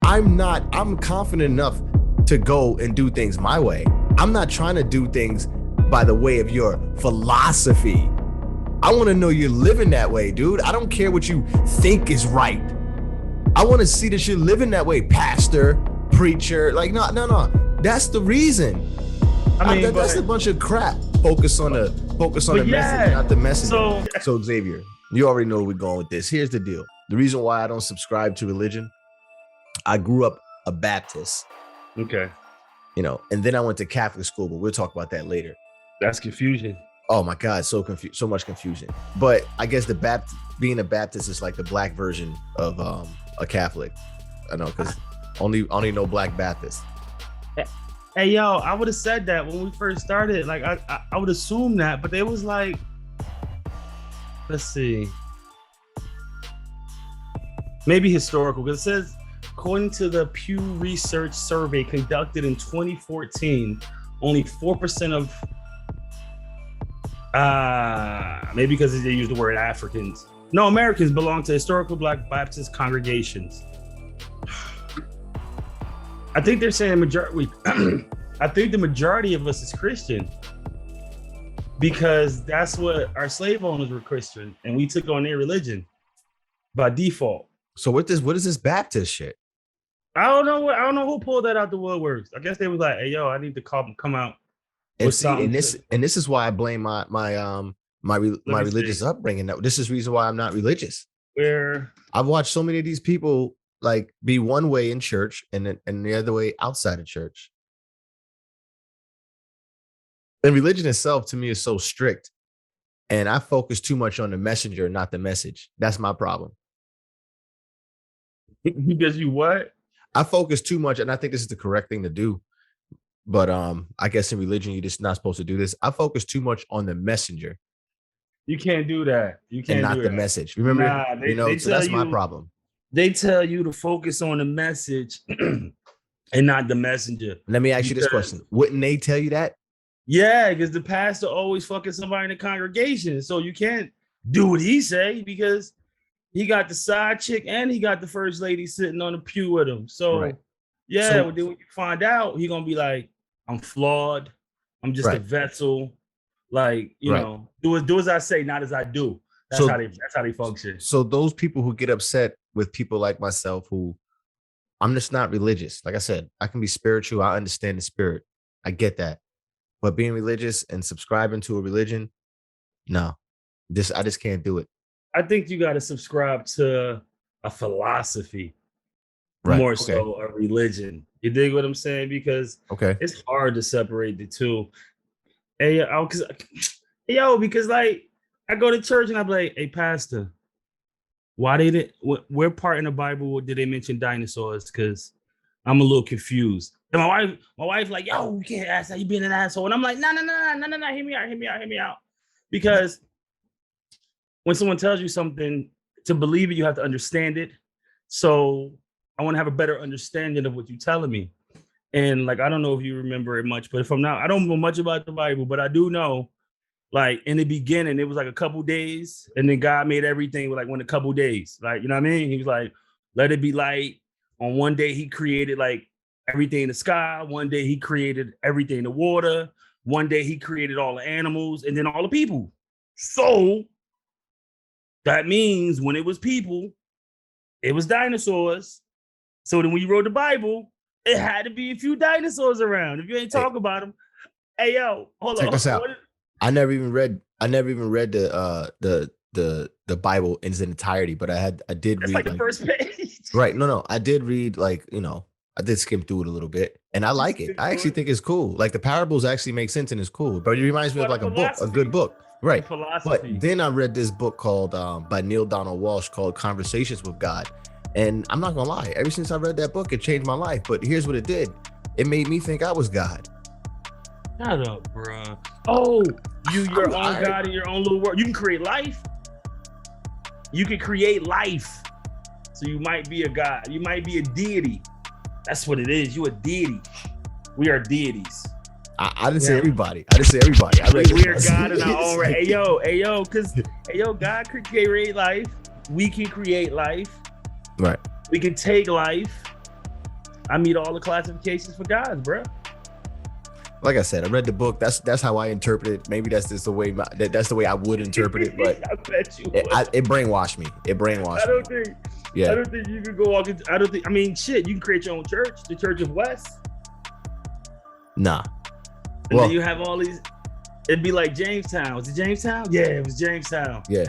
I'm confident enough to go and do things my way. I'm not trying to do things by the way of your philosophy. I want to know you're living that way, dude. I don't care what you think is right. I want to see that you're living that way, pastor, preacher. Like, no. That's the reason. That's a bunch of crap. Focus on the message, not the messenger. So Xavier, you already know where we're going with this. Here's the deal. The reason why I don't subscribe to religion, I grew up a Baptist. Okay. And then I went to Catholic school, but we'll talk about that later. That's confusion. Oh my God, so much confusion. But I guess being a Baptist is like the black version of a Catholic. I know, because only know black Baptists. Hey yo, I would have said that when we first started. Like I would assume that, but it was like, let's see, maybe historical, because it says, according to the Pew Research survey conducted in 2014, only 4% of maybe because they use the word Americans belong to historical Black Baptist congregations. I think they're saying majority. I think the majority of us is Christian because that's what our slave owners were, Christian, and we took on their religion by default. So what is this Baptist shit? I don't know who pulled that out the woodworks. I guess they was like, "Hey, yo, I need to come out." And this is why I blame my religious upbringing. This is the reason why I'm not religious. Where I've watched so many of these people like be one way in church and the other way outside of church. And religion itself to me is so strict, and I focus too much on the messenger, not the message. That's my problem. Because you what? I focus too much, and I think this is the correct thing to do. But I guess in religion, you're just not supposed to do this. I focus too much on the messenger. You can't do that. You can't, and not the message. Remember, so that's my problem. They tell you to focus on the message and not the messenger. Let me ask you this question: wouldn't they tell you that? Yeah, because the pastor always fucking somebody in the congregation, so you can't do what he say because he got the side chick and he got the first lady sitting on the pew with him. So then when you find out, he gonna be like, I'm flawed. I'm just a vessel. Like, you know, do as I say, not as I do. That's how they function. So those people who get upset with people like myself, who I'm just not religious. Like I said, I can be spiritual. I understand the spirit. I get that. But being religious and subscribing to a religion, no, I just can't do it. I think you got to subscribe to a philosophy more so a religion. You dig what I'm saying? Because it's hard to separate the two. Hey, because like I go to church and I'm like, hey, pastor, where part in the Bible did they mention dinosaurs? Because I'm a little confused. And my wife like, yo, you can't ask that, you being an asshole. And I'm like, no, hear me out. Because when someone tells you something, to believe it, you have to understand it. So I want to have a better understanding of what you're telling me. And like, I don't know if you remember it much, but if I'm not, I don't know much about the Bible, but I do know, like in the beginning, it was like a couple days, and then God made everything with like a couple days. Like, you know what I mean? He was like, let it be light. On one day, he created like everything in the sky. One day, he created everything in the water. One day, he created all the animals and then all the people. So that means when it was people, it was dinosaurs. So then when you wrote the Bible, it had to be a few dinosaurs around. If you ain't talking about them, hey yo, hold on. Check this out. I never even read the Bible in its entirety, but I did read like the first page. Right. No. I did read I did skim through it a little bit, and I like it. I actually think it's cool. Like the parables actually make sense and it's cool. But it reminds me of like a good book. Right. But then I read this book called by Neil Donald Walsh called Conversations with God. And I'm not gonna lie, ever since I read that book, it changed my life. But here's what it did. It made me think I was God. Shut up, bro. Oh, your own God in your own little world. You can create life. You can create life. So you might be a God. You might be a deity. That's what it is. You a deity. We are deities. I didn't say everybody. I didn't say everybody. We are God in our own right. Hey yo, because God could create life. We can create life. Right. We can take life. I meet all the classifications for guys, bro. Like I said, I read the book. That's how I interpret it. Maybe that's just the way that's the way I would interpret it. But I bet you would. it brainwashed me. It brainwashed me. I don't think you could go walk into, I don't think, I mean, shit, you can create your own church, the Church of West. Nah. And then you have all these, it'd be like Jamestown. Was it Jamestown? Yeah, it was Jamestown. Yeah.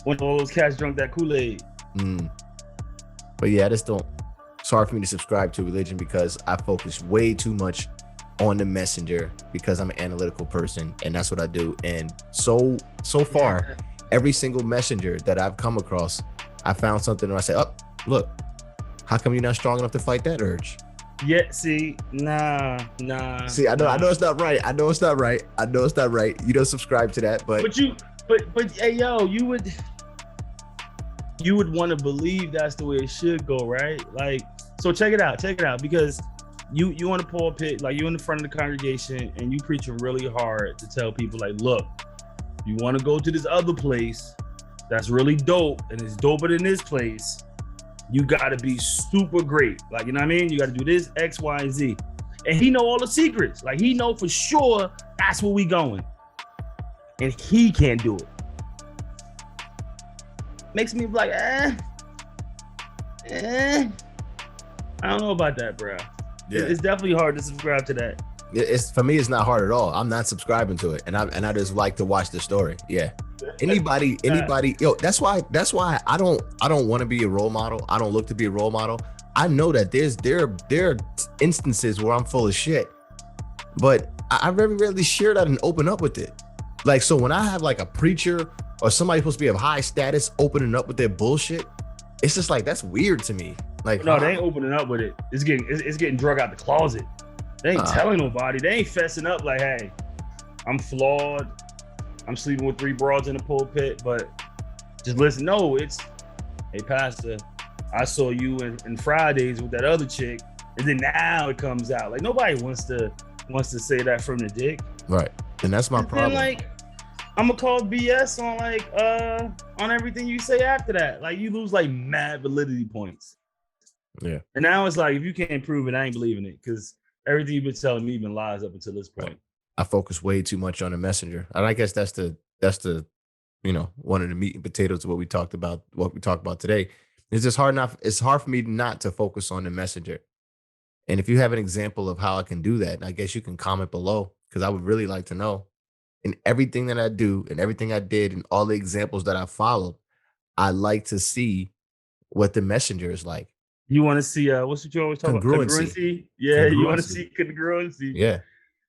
When all those cats drunk that Kool-Aid. But yeah, I just don't, it's hard for me to subscribe to religion because I focus way too much on the messenger because I'm an analytical person and that's what I do. And so far, every single messenger that I've come across, I found something and I say, oh, look, how come you're not strong enough to fight that urge? Yeah, see, nah. See, I know it's not right. I know it's not right. You don't subscribe to that, but hey, yo, you would want to believe that's the way it should go, right? Like, so check it out, because you on the pulpit, like you in the front of the congregation, and you preaching really hard to tell people, like, look, you want to go to this other place that's really dope, and it's doper than this place. You got to be super great. Like, you know what I mean? You got to do this, X, Y, and Z. And he know all the secrets. Like, he know for sure that's where we going. And he can't do it. Makes me like, I don't know about that, bro. Yeah. It's definitely hard to subscribe to that. It's for me, it's not hard at all. I'm not subscribing to it. And I just like to watch the story. Yeah. Anybody, yo, that's why I don't want to be a role model. I don't look to be a role model. I know that there are instances where I'm full of shit, but I very rarely share that and open up with it. Like, so when I have like a preacher or somebody supposed to be of high status opening up with their bullshit, it's just like, that's weird to me. Like, no, they ain't opening up with it. It's getting drug out the closet. They ain't telling nobody. They ain't fessing up like, hey, I'm flawed. I'm sleeping with 3 broads in the pulpit, but just listen. No, it's, hey, pastor, I saw you in Fridays with that other chick, and then now it comes out. Like, nobody wants to say that from the dick. Right. And that's my problem. Then, like, I'm gonna call BS on everything you say after that. Like, you lose like mad validity points. Yeah. And now it's like, if you can't prove it, I ain't believing it, because everything you've been telling me been lies up until this point. Right. I focus way too much on the messenger. And I guess that's the, one of the meat and potatoes of what we talked about today. It's just it's hard for me not to focus on the messenger. And if you have an example of how I can do that, I guess you can comment below, because I would really like to know. In everything that I do and everything I did and all the examples that I followed, I like to see what the messenger is like. You want to see what's what you always talk about? Congruency. Yeah, you want to see congruency. Yeah.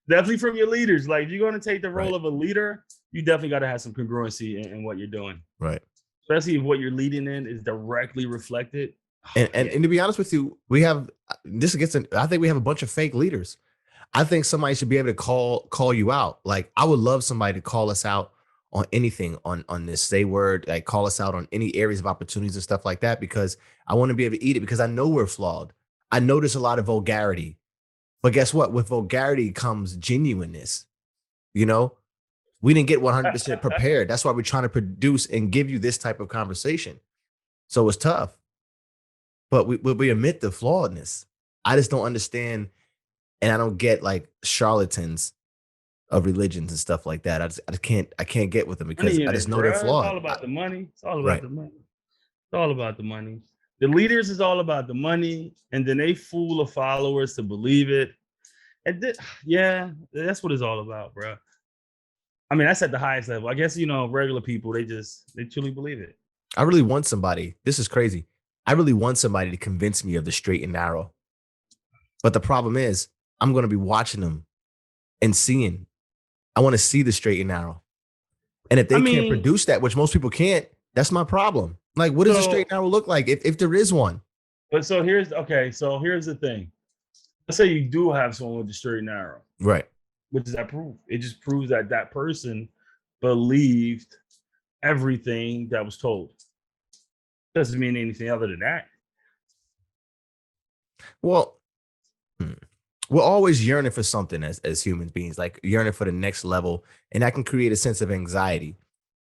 Definitely from your leaders. Like, if you're going to take the role of a leader, you definitely got to have some congruency in what you're doing. Right. Especially if what you're leading in is directly reflected. And to be honest with you, I think we have a bunch of fake leaders. I think somebody should be able to call you out. Like, I would love somebody to call us out on anything on this say word, like call us out on any areas of opportunities and stuff like that, because I want to be able to eat it, because I know we're flawed. I know there's a lot of vulgarity. But guess what? With vulgarity comes genuineness. We didn't get 100% prepared. That's why we're trying to produce and give you this type of conversation. So it's tough. But we admit the flawedness. I just don't understand, and I don't get like charlatans of religions and stuff like that. I can't get with them, because I just know they're flawed. It's all about the money. It's all about the money. It's all about the money. The leaders is all about the money, and then they fool the followers to believe it. And that's what it's all about, bro. I mean, that's at the highest level. I guess, regular people, they truly believe it. I really want somebody. This is crazy. I really want somebody to convince me of the straight and narrow. But the problem is, I'm going to be watching them and seeing. I want to see the straight and narrow. And if they can't produce that, which most people can't, that's my problem. Like, what does a straight and narrow look like if there is one? But so here's the thing. Let's say you do have someone with the straight and narrow. Right. What does that prove? It just proves that person believed everything that was told. Doesn't mean anything other than that. Well, we're always yearning for something as human beings, like yearning for the next level, and that can create a sense of anxiety.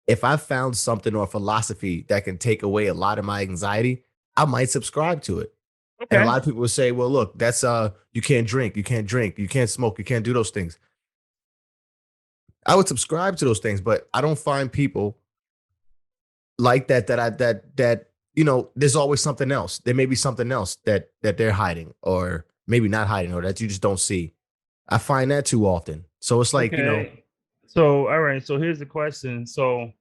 If I found something or philosophy that can take away a lot of my anxiety, I might subscribe to it. And a Okay. lot of people will say, well, look, that's you can't drink, you can't drink, you can't smoke, you can't do those things. I would subscribe to those things, but I don't find people like that, there's always something else. There may be something else that they're hiding, or maybe not hiding, or that you just don't see. I find that too often. So it's like, Okay. So all right. So here's the question. So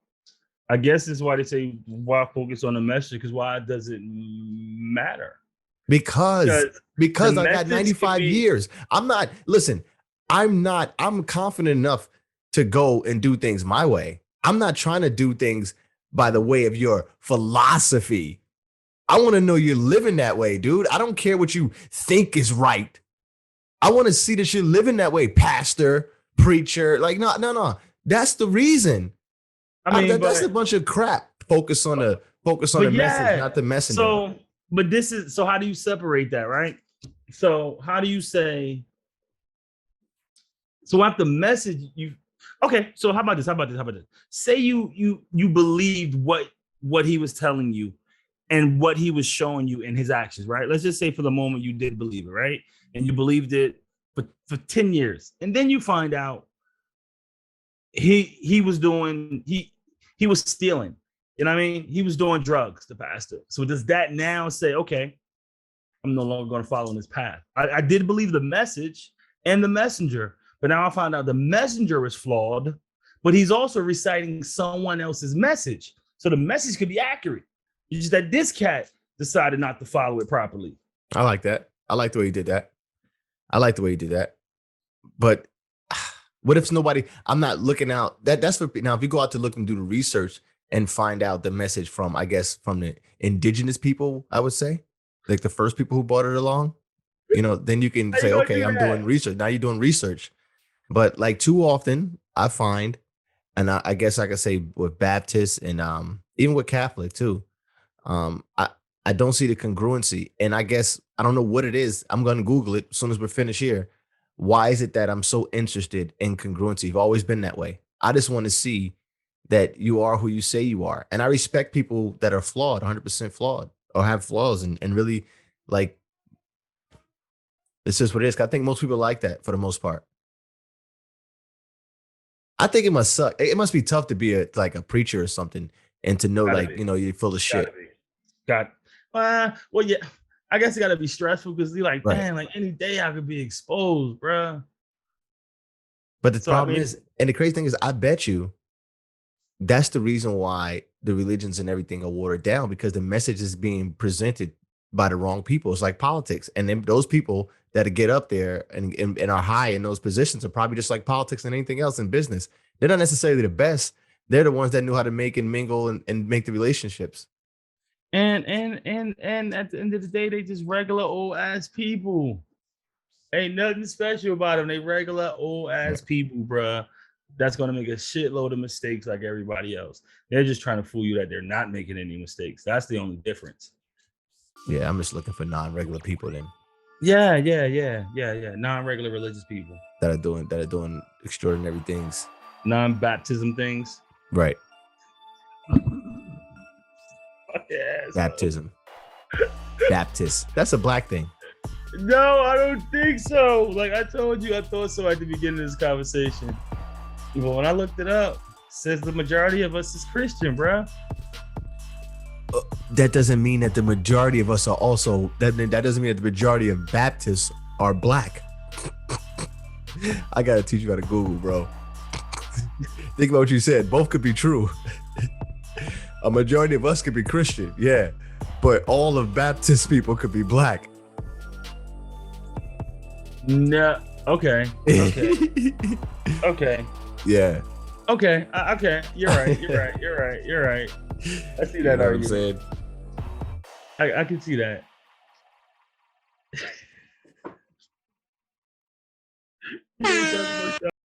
I guess this is why they say why focus on the message, because why does it matter? because Because the because I got message could 95 be years. I'm confident enough to go and do things my way. I'm not trying to do things by the way of your philosophy. I want to know you're living that way, dude. I don't care what you think is right. I want to see that you're living that way, pastor, preacher. Like, no, no, no. That's the reason. I mean, That's a bunch of crap. Focus on the but message, yeah. not the messenger. So but this is so how do you separate that, right? So how do you say so after the message you okay, so how about this? How about this? How about this? Say you believed what he was telling you and what he was showing you in his actions, right? Let's just say for the moment you did believe it, right? And you believed it for 10 years. And then you find out he was doing he was stealing. You know what I mean? He was doing drugs, the pastor. So does that now say, okay, I'm no longer going to follow in this path? I did believe the message and the messenger, but now I found out the messenger is flawed, but he's also reciting someone else's message. So the message could be accurate. It's just that this cat decided not to follow it properly. I like that. I like the way you did that. I like the way you did that. But what if nobody? I'm not looking out. That's for now. If you go out to look and do the research and find out the message from, I guess, from the indigenous people, I would say, like the first people who brought it along, then you can How you say, gonna okay, do I'm doing that? research. Now you're doing research. But like too often, I find, and I guess I could say with Baptists and even with Catholic too, um, I I don't see the congruency, and I guess I don't know what it is. I'm going to Google it as soon as we're finished here. Why is it that I'm so interested in congruency? You've always been that way. I just want to see that you are who you say you are, and I respect people that are flawed, 100% flawed, or have flaws, and really like it's just what it is. I think most people like that for the most part. I think it must suck. It must be tough to be a preacher or something, and to know Gotta like be. you're full of Gotta shit. be. Got well, yeah. I guess it gotta be stressful because you're like, Right. man, like any day I could be exposed, bro. But the So I problem mean, is, and the crazy thing is, I bet you that's the reason why the religions and everything are watered down, because the message is being presented by the wrong people. It's like politics. And then those people that get up there and are high in those positions are probably just like politics and anything else in business. They're not necessarily the best. They're the ones that knew how to make and mingle and make the relationships. and at the end of the day, they just regular old ass people. Ain't nothing special about them. They regular old Right. ass people, bruh. That's gonna make a shitload of mistakes like everybody else. They're just trying to fool you that they're not making any mistakes. That's the only difference. Yeah, I'm just looking for non-regular people then Yeah. Non-regular religious people, that are doing extraordinary things. non-baptism things. Right. Yeah. So Baptism. Baptist. That's a black thing. no, I don't think so. Like I told you, I thought so at the beginning of this conversation. But when I looked it up, it says the majority of us is Christian, bruh. That doesn't mean that the majority of us are also that doesn't mean that the majority of Baptists are black. I gotta teach you how to Google, bro. Think about what you said. Both could be true. A majority of us could be Christian, yeah, but all of Baptist people could be black. No. Okay. Okay. Yeah. Okay. Okay. You're right. I see You that know what I'm argument. saying? I can see that.